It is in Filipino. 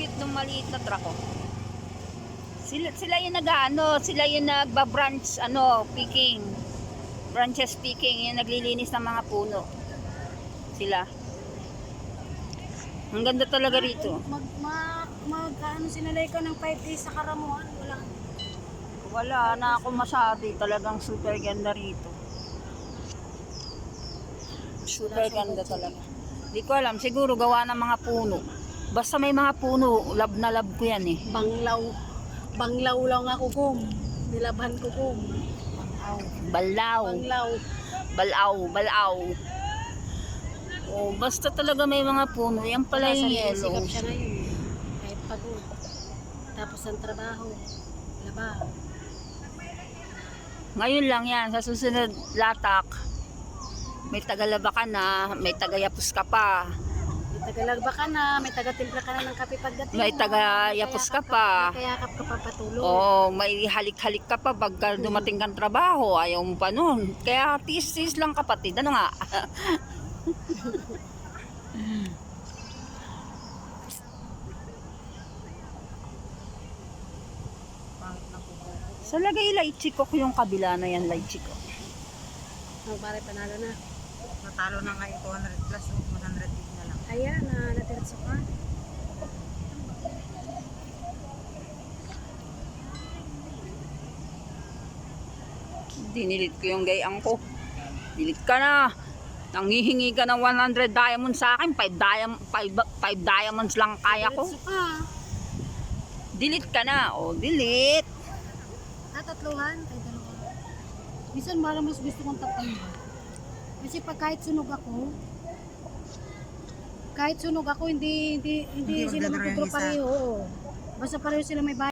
cute ng maliit na truck, oh. Sila yung sila yung nagba-branch, picking. Branches picking, yung naglilinis ng mga puno. Sila. Ang ganda talaga rito. Ano sinalay ka ng 5 days sa Karamuan? Wala na ako masabi. Talagang super ganda rito. Super ganda talaga. Hindi ko alam. Siguro gawa ng mga puno. Basta may mga puno, love na love ko yan eh. Banglaw lang ako kung. Nilabhan ko kung. Balaw. Balaw. Oh, basta talaga may mga puno. Yan pala yung yellow. Sikap siya ngayon. Kahit pagod. Tapos ang trabaho. Laba. Ngayon lang yan. Sa susunod latak, may tagalaba ka na, may tagayapos ka pa. May tagalagba ka na, may tagatimpla ka na ng kape pagdating. May tagayapos ka pa. May kayakap ka pa patulog. Oo, may halik-halik ka pa pagka dumating kang trabaho. Ayaw mo pa nun. Kaya tis-tis lang kapatid. Ano nga? Sa lagay laichikok yung kabila na yan, laichikok. Pare, panalo na. Natalo na ngayon 200 plus, 100 na lang. Ayan, natiratso ka. Dinilit ko yung gayang ko. Dilit ka na. Nanghihingi ka ng 100 diamonds sa akin. 5 diamonds lang kaya ko. Natiratso ka. Delete ka na. O, delete. Tatluhan? Ay, dalawa. Minsan marang mas gusto kong tatluhan. Kasi pag kahit sunog ako, hindi sila magdadala yung magkutro isa. pareho. Basta pareho sila may bahay.